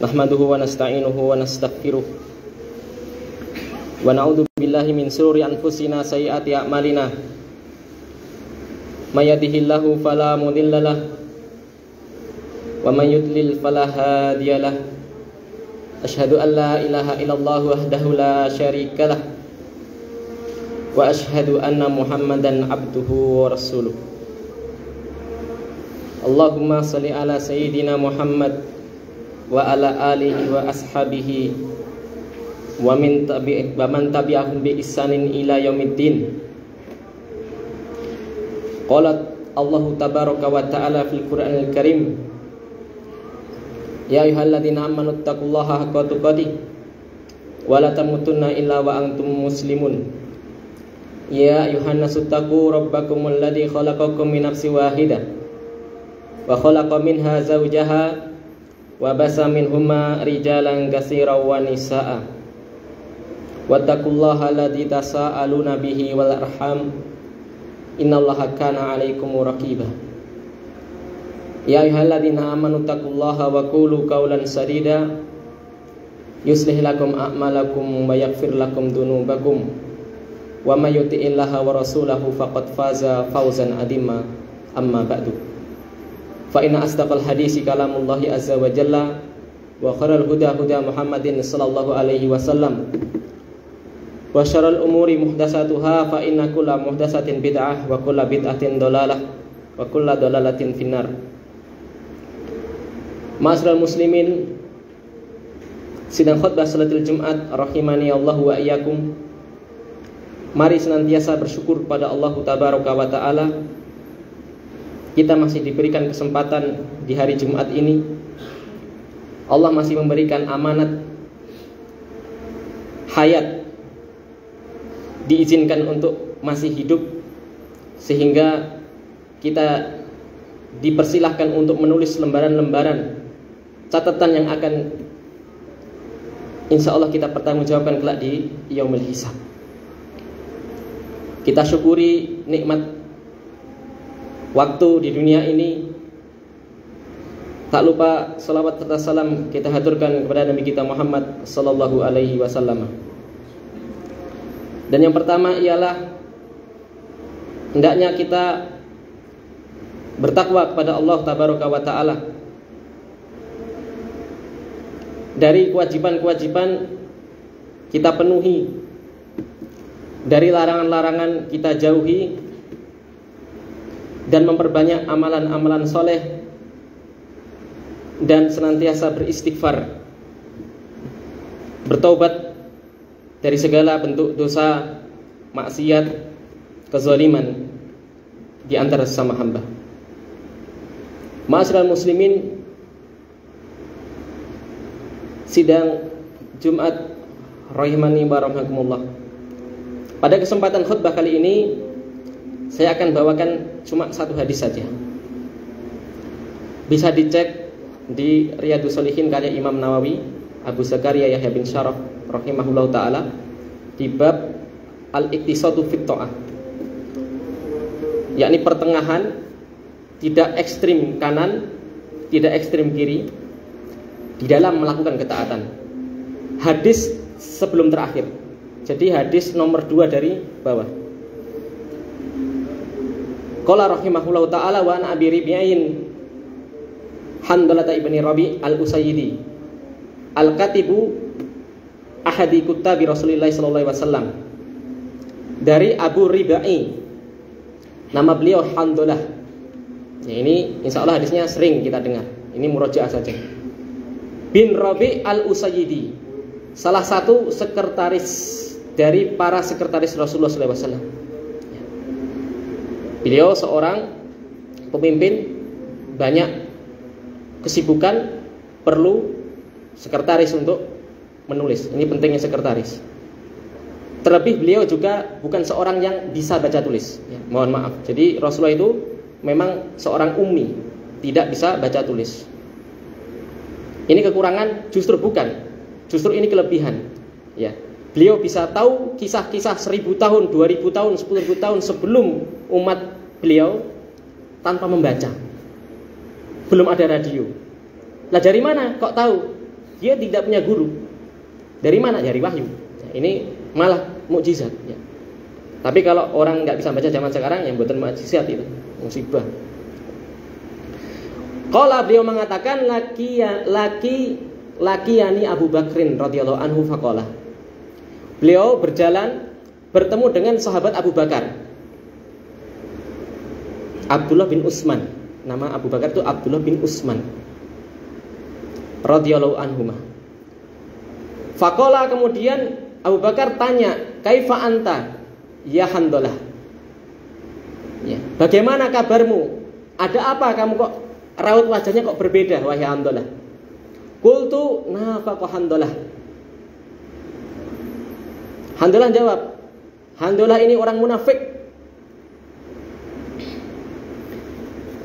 Nahmaduhu wa nasta'inuhu wa nastaghfiruh wa na'udzu billahi min shururi anfusina sayyiati a'malina may yahdihillahu fala mudhillalah wa may yudlil fala hadiyalah. Asyhadu an la ilaha illallah wahdahu la syarikalah wa asyhadu anna Muhammadan abduhu wa rasuluh. Allahumma shalli ala sayyidina Muhammad wa ala alihi wa ashabihi wa man tabi'ahum bi ihsanin ila yaumiddin. Qala Allah tabaraka wa ta'ala fil Qur'anil Karim, ya ayyuhalladzina amanu taqullaha haqqa tuqatih wa la tamutunna illa wa antum muslimun. Ya ayyuhan nasu taqu rabbakumul ladzi khalaqakum min nafsin wahidah wa khalaqa minha zawjaha wa basa minhuma rijalan katsiran wa nisaa wattaqullaha alladzi tasaaluna bihi wal arham innallaha kana 'alaikum raqiba. Ya ayyuhalladzina amanu taqullaha wa qulu qawlan sadida yuslih lakum a'malakum wa yaghfir lakum dzunubakum wa may yuti'illaha wa rasulahu faqad faza fawzan 'azima. Amma ba'du, fa inna asdaqal hadisi kalamullahi azza wa jalla wa khairal huda huda Muhammadin sallallahu alaihi wasallam wa syarrul umuri muhdatsatuha fa inna kulla muhdatsatin bid'ah wa kulla bid'atin dhalalah wa kulla dhalalatin finnar. Ma'asyiral muslimin, sidang khutbah salatul Jumat rahimani Allah wa iyyakum. Mari senantiasa bersyukur pada Allah tabaraka wa taala. Kita masih diberikan kesempatan di hari Jumat ini. Allah masih memberikan amanat hayat, diizinkan untuk masih hidup, sehingga kita dipersilahkan untuk menulis lembaran-lembaran catatan yang akan insya Allah kita pertanggungjawabkan kelak di yaumul hisab. Kita syukuri nikmat waktu di dunia ini. Tak lupa salawat serta salam kita haturkan kepada Nabi kita Muhammad sallallahu alaihi wasallam. Dan yang pertama ialah hendaknya kita bertakwa kepada Allah tabaraka wa taala. Dari kewajiban-kewajiban kita penuhi, dari larangan-larangan kita jauhi, dan memperbanyak amalan-amalan soleh, dan senantiasa beristighfar, bertaubat dari segala bentuk dosa, maksiat, kezaliman di antara sesama hamba. Ma'asyiral muslimin, sidang Jumat rahimani wa rahimakumullah. Pada kesempatan khutbah kali ini saya akan bawakan cuma satu hadis saja. Bisa dicek di Riyadhus Shalihin karya Imam Nawawi, Abu Zakaria Yahya bin Syaraf rahimahullahu taala, di bab al-iqtisadu fit ta'ah, yakni pertengahan, tidak ekstrim kanan, tidak ekstrim kiri di dalam melakukan ketaatan. Hadis sebelum terakhir, jadi hadis nomor 2 dari bawah. Qala rahimahullahu ta'ala wa an Abi Rabi'in Handalah ibni Rabi' al-Usayyidi al-Katibu ahadi kuttabi Rasulillah sallallahu alaihi wasallam. Dari Abu Rabi'i, nama beliau Handalah. Ya, ini insya Allah hadisnya sering kita dengar. Ini murojaah saja. Bin Rabi' al-Usayyidi, salah satu sekretaris dari para sekretaris Rasulullah sallallahu alaihi wasallam. Beliau seorang pemimpin, banyak kesibukan, perlu sekretaris untuk menulis. Ini pentingnya sekretaris. Terlebih beliau juga bukan seorang yang bisa baca tulis, ya, mohon maaf. Jadi Rasulullah itu memang seorang ummi, tidak bisa baca tulis. Ini kekurangan? Justru bukan. Justru ini kelebihan. Ya. Beliau bisa tahu kisah-kisah 1000 tahun, 2000 tahun, 10.000 tahun sebelum umat beliau tanpa membaca. Belum ada radio. Lah dari mana kok tahu? Dia tidak punya guru. Dari mana? Dari wahyu. Nah, ini malah mukjizat. Ya. Tapi kalau orang nggak bisa baca zaman sekarang, yang bukan mukjizat itu, musibah. Qala, beliau mengatakan lakiyani Abu Bakrin radhiyallahu anhu faqala. Beliau bertemu dengan sahabat Abu Bakar, Abdullah bin Utsman. Nama Abu Bakar itu Abdullah bin Utsman radhiyallahu anhuma. Faqala, kemudian Abu Bakar tanya, "Kaifa anta ya Handalah?" Ya, bagaimana kabarmu? Ada apa kamu kok raut wajahnya kok berbeda wahai Handalah? Qultu nafaqa Handalah. Handalah jawab, Handalah ini orang munafik.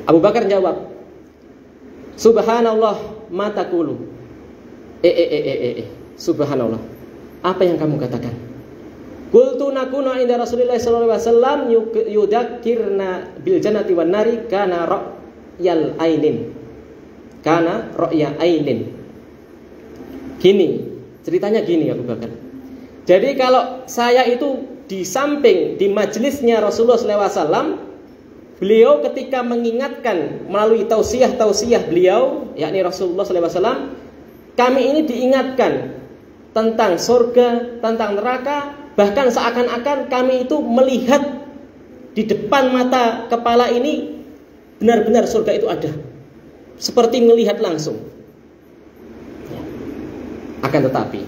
Abu Bakar jawab, Subhanallah ma taqulu. Subhanallah. Apa yang kamu katakan? Qultu nakunu inda Rasulillah sallallahu alaihi wasallam yudakkirna bil jannati wan nari kana ra'yal ainin. Kana ra'ya ainin. Gini, ceritanya gini Abu Bakar. Jadi kalau saya itu di samping di majelisnya Rasulullah SAW, beliau ketika mengingatkan melalui tausiah beliau, yakni Rasulullah SAW, kami ini diingatkan tentang surga, tentang neraka, bahkan seakan-akan kami itu melihat di depan mata kepala ini benar-benar surga itu ada, seperti melihat langsung. Akan tetapi,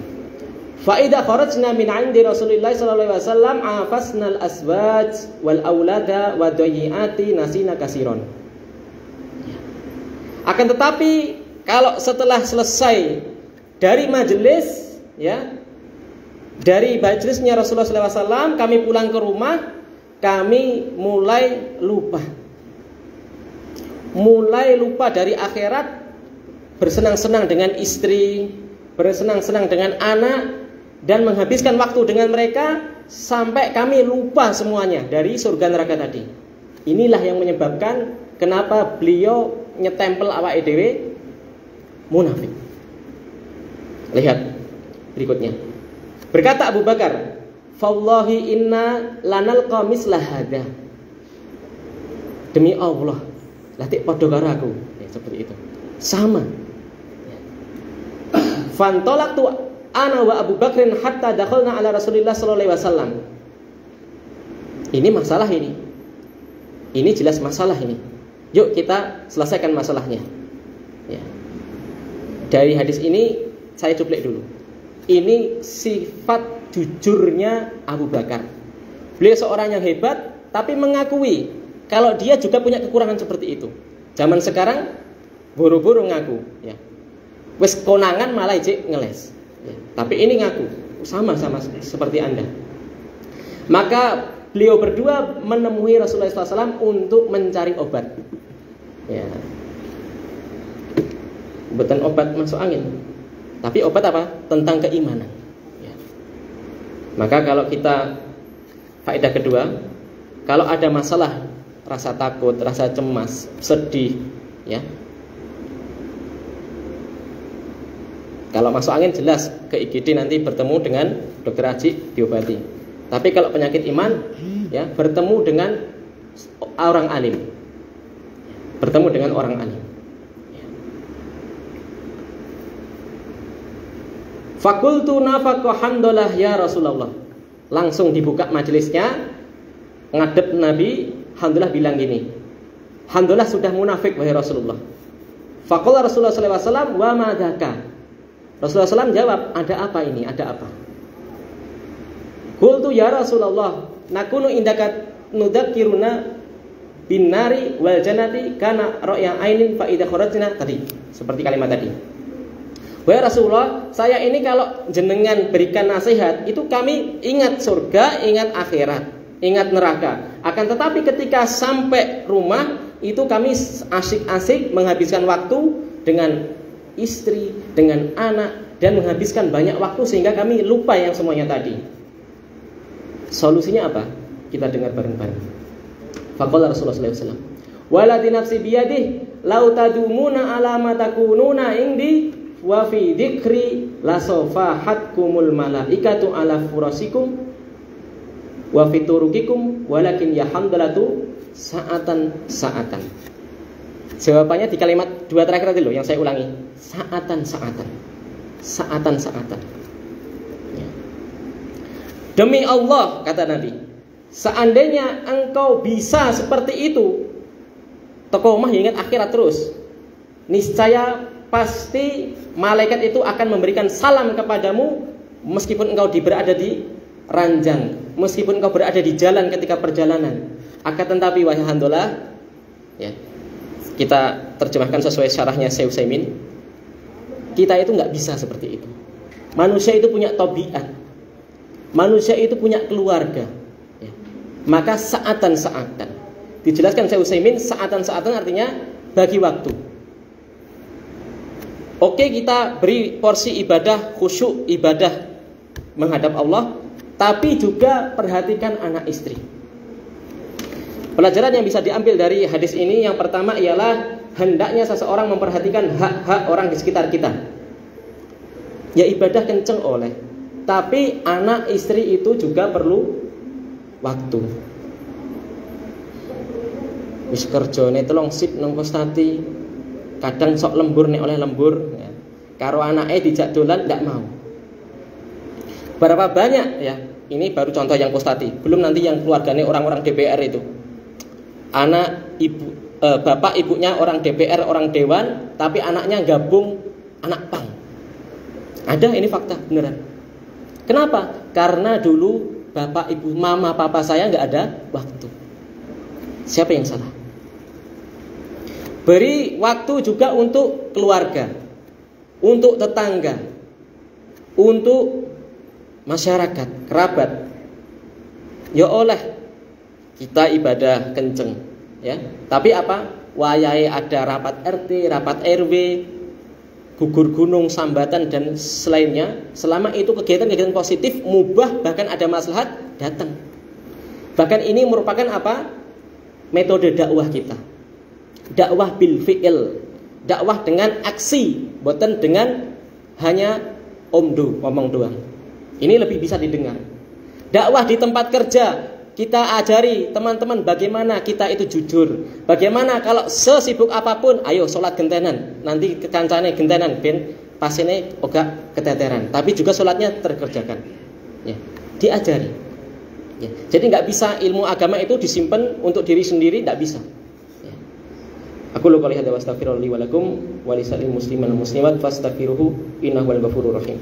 faida kharajna min 'indi Rasulillah sallallahu alaihi wasallam afasnal aswaj wal aulada wa dayiati nasina kasiron. Akan tetapi kalau setelah selesai dari majelis, ya, dari majelisnya Rasulullah sallallahu alaihi wasallam, kami pulang ke rumah, kami mulai lupa dari akhirat, bersenang-senang dengan istri, bersenang-senang dengan anak, dan menghabiskan waktu dengan mereka sampai kami lupa semuanya dari surga neraka tadi. Inilah yang menyebabkan kenapa beliau nyetempel awake dhewe munafik. Lihat berikutnya. Berkata Abu Bakar, "Fawallahi inna lanalqa misla hadza." Demi Allah, latik padha karo aku. Ya, seperti itu. Sama. Fantolaktu ana wa Abu Bakrin hatta dakhalna ala Rasulillah sallallahu alaihi wasallam. Ini masalah ini. Ini jelas masalah ini. Yuk kita selesaikan masalahnya. Ya. Dari hadis ini saya cuplek dulu. Ini sifat jujurnya Abu Bakar. Beliau seorang yang hebat, tapi mengakui kalau dia juga punya kekurangan seperti itu. Zaman sekarang buru-buru ngaku, ya. Wes konangan malah ijek ngeles. Ya, tapi ini ngaku sama seperti Anda. Maka beliau berdua menemui Rasulullah SAW untuk mencari obat. Ya. Bukan obat masuk angin, tapi obat apa? Tentang keimanan. Ya. Maka kalau kita faedah kedua, kalau ada masalah, rasa takut, rasa cemas, sedih, ya. Kalau masuk angin jelas ke IGD nanti bertemu dengan dokter Haji diobati. Tapi kalau penyakit iman, ya, bertemu dengan orang alim. Bertemu dengan orang alim. Fakultu nafaqa Handalah ya Rasulullah. Langsung dibuka majelisnya, ngadep Nabi. Handalah bilang gini, Handalah sudah munafik wahai Rasulullah. Faqala Rasulullah sallallahu alaihi wasallam, wa ma dzaka? Rasulullah SAW jawab, ada apa ini? Ada apa? Qultu ya Rasulullah, nakunu indaka nudakkiruna bin nari wal jannati kana ra'ya ainin fa idza kharajna, tadi seperti kalimat tadi. Wahai Rasulullah, saya ini kalau jenengan berikan nasihat, itu kami ingat surga, ingat akhirat, ingat neraka. Akan tetapi ketika sampai rumah, itu kami asik-asik menghabiskan waktu dengan istri, dengan anak, dan menghabiskan banyak waktu sehingga kami lupa yang semuanya tadi. Solusinya apa? Kita dengar bareng-bareng. Faqala Rasulullah SAW, "Walladzi nafsi biyadihi law tadumuna ala ma takununa indi wa fi dzikri lasafahatkumul malaikatu ala furasikum wa fi turukikum walakin ya hamdalatu saatan. Jawabannya di kalimat dua terakhir tadi loh yang saya ulangi. Saatan. Ya. Demi Allah kata Nabi, seandainya engkau bisa seperti itu, tokoh mah ingat akhirat terus, niscaya pasti malaikat itu akan memberikan salam kepadamu meskipun engkau berada di ranjang, meskipun engkau berada di jalan ketika perjalanan. Akan tetapi wahai Handolah, ya, kita terjemahkan sesuai syarahnya Syekh Utsaimin, kita itu nggak bisa seperti itu. Manusia itu punya tabiat, manusia itu punya keluarga, ya. Maka saatan. Dijelaskan Syekh Utsaimin, saatan artinya bagi waktu. Oke, kita beri porsi ibadah khusyuk, ibadah menghadap Allah, tapi juga perhatikan anak istri. Pelajaran yang bisa diambil dari hadis ini yang pertama ialah hendaknya seseorang memperhatikan hak-hak orang di sekitar kita. Ya ibadah kenceng oleh, tapi anak istri itu juga perlu waktu. Wis kerjane telung sip nang Kostati, kadang sok lembur nek oleh lembur, ya. Karo anake dijak dolan ndak mau. Berapa banyak ya? Ini baru contoh yang Kostati, belum nanti yang keluarganya orang-orang DPR itu. Bapak ibunya orang DPR, orang dewan, tapi anaknya gabung anak PAN. Ada, ini fakta beneran. Kenapa? Karena dulu bapak ibu, mama papa saya nggak ada waktu. Siapa yang salah? Beri waktu juga untuk keluarga, untuk tetangga, untuk masyarakat, kerabat. Ya oleh kita ibadah kenceng, ya. Tapi apa? Wayahe ada rapat RT, rapat RW, gugur gunung, sambatan dan selainnya. Selama itu kegiatan-kegiatan positif, mubah, bahkan ada maslahat, datang. Bahkan ini merupakan apa? Metode dakwah kita. Dakwah bil fi'il, dakwah dengan aksi, bukan dengan hanya ngomong doang. Ini lebih bisa didengar. Dakwah di tempat kerja, kita ajari teman-teman bagaimana kita itu jujur. Bagaimana kalau sesibuk apapun, ayo sholat gentenan. Nanti kancane gentenan ben pasine oga keteteran. Tapi juga sholatnya terkerjakan. Ya, diajari. Ya. Jadi nggak bisa ilmu agama itu disimpan untuk diri sendiri, nggak bisa. Ya. Aku lu qouli hadza wa astaghfirullahi wa lakum wa lisa'il muslimin wal muslimat fastaghfiruhu innahu wal ghafurur rahim.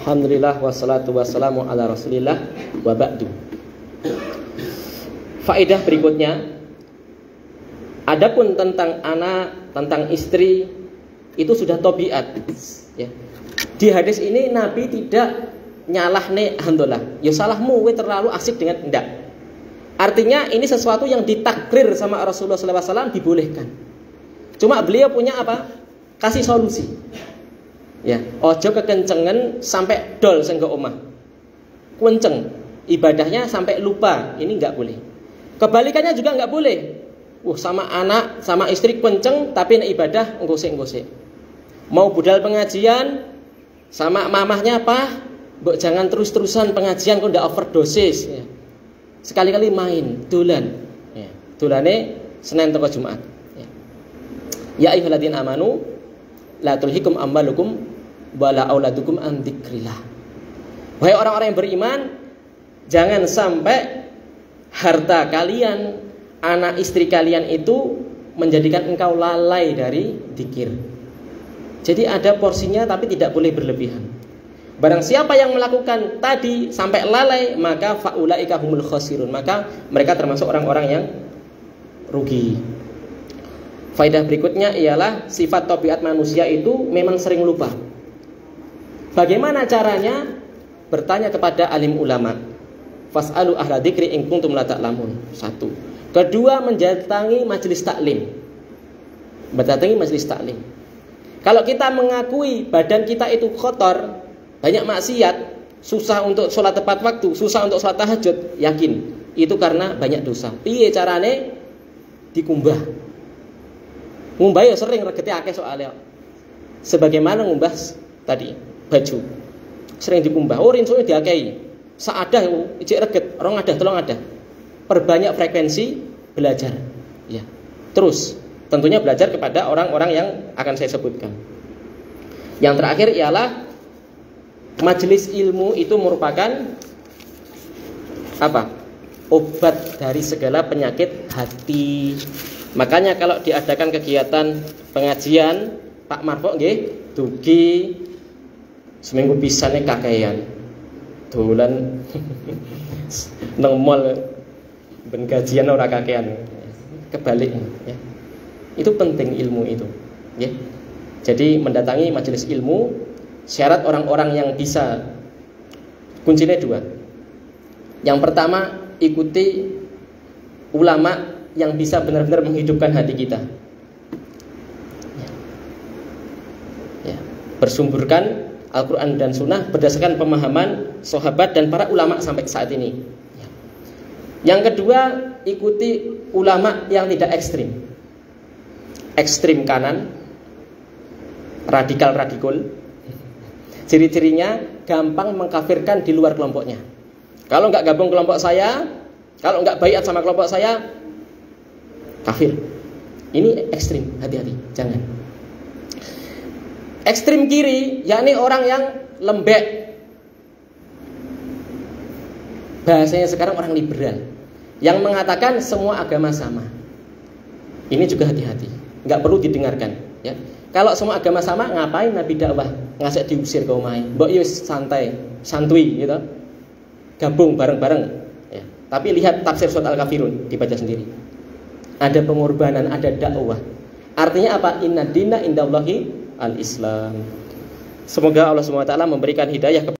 Alhamdulillah wassalatu wassalamu ala rasulillah wa ba'du. Faedah berikutnya, adapun tentang anak, tentang istri, itu sudah tabiat, ya. Di hadis ini Nabi tidak nyalahne Alhamdulillah, ya salahmu we terlalu asik dengan enggak. Artinya ini sesuatu yang ditakrir sama Rasulullah SAW dibolehkan. Cuma beliau punya apa? Kasih solusi. Ya, ojo kekencengan sampai dol sing ke omah. Kenceng, ibadahnya sampai lupa, ini enggak boleh. Kebalikannya juga enggak boleh. Sama anak, sama istri kenceng tapi nek ibadah ngosek-ngosek. Mau budal pengajian sama mamahnya apa? Mbok jangan terus-terusan pengajian kok ndak overdosis, ya. Sekali-kali main, dolan. Ya, dolane Senin atau Jumat, ya. Ya ayyuhalladzina amanu la tulhikum amwalukum wala auladukum an dzikrillah. Wahai orang-orang yang beriman, jangan sampai harta kalian, anak istri kalian itu menjadikan engkau lalai dari dzikir. Jadi ada porsinya tapi tidak boleh berlebihan. Barang siapa yang melakukan tadi sampai lalai, maka faulaika humul khasirun, maka mereka termasuk orang-orang yang rugi. Faedah berikutnya ialah sifat tabiat manusia itu memang sering lupa. Bagaimana caranya? Bertanya kepada alim ulama. Fas'alu ahla dzikri in kuntum la ta'lamun. Satu. Kedua, mendatangi majelis taklim. Mendatangi majelis taklim. Kalau kita mengakui badan kita itu kotor, banyak maksiat, susah untuk sholat tepat waktu, susah untuk sholat tahajud, yakin itu karena banyak dosa. Piye carane dikumbah? Ngumbah ya sering regete akeh soalnya. Sebagaimana ngumbah tadi baju. Sering dikumbah. Oh rinsune diakehi. Saadah ijek reget, rong adah, telung adah. Perbanyak frekuensi belajar. Ya. Terus tentunya belajar kepada orang-orang yang akan saya sebutkan. Yang terakhir ialah majelis ilmu itu merupakan apa? Obat dari segala penyakit hati. Makanya kalau diadakan kegiatan pengajian, Pak Marfok nggih dugi seminggu pisane kakean. Dolan nang mall ben gajian ora kakean. Kebalik ya. Itu penting ilmu itu, ya. Jadi mendatangi majelis ilmu, syarat orang-orang yang bisa kuncinya dua. Yang pertama, ikuti ulama yang bisa benar-benar menghidupkan hati kita. Ya. Bersumberkan Al-Quran dan Sunnah berdasarkan pemahaman sahabat dan para ulama sampai saat ini. Ya. Yang kedua, ikuti ulama yang tidak ekstrim. Ekstrim kanan, radikal. Ciri-cirinya gampang mengkafirkan di luar kelompoknya. Kalau nggak gabung kelompok saya, kalau nggak baiat sama kelompok saya, kafir. Ini ekstrim, hati-hati, jangan. Ekstrim kiri, yakni orang yang lembek. Bahasanya sekarang orang liberal, yang mengatakan semua agama sama. Ini juga hati-hati, nggak perlu didengarkan. Ya. Kalau semua agama sama, ngapain Nabi dakwah ngasih diusir ke omah? Mbok yo santai, santui, gitu. Gabung bareng-bareng. Ya. Tapi lihat tafsir surat Al-Kafirun, dibaca sendiri. Ada pengorbanan, ada dakwah. Artinya apa? Inna dina indallahi al-Islam. Semoga Allah SWT memberikan hidayah kepada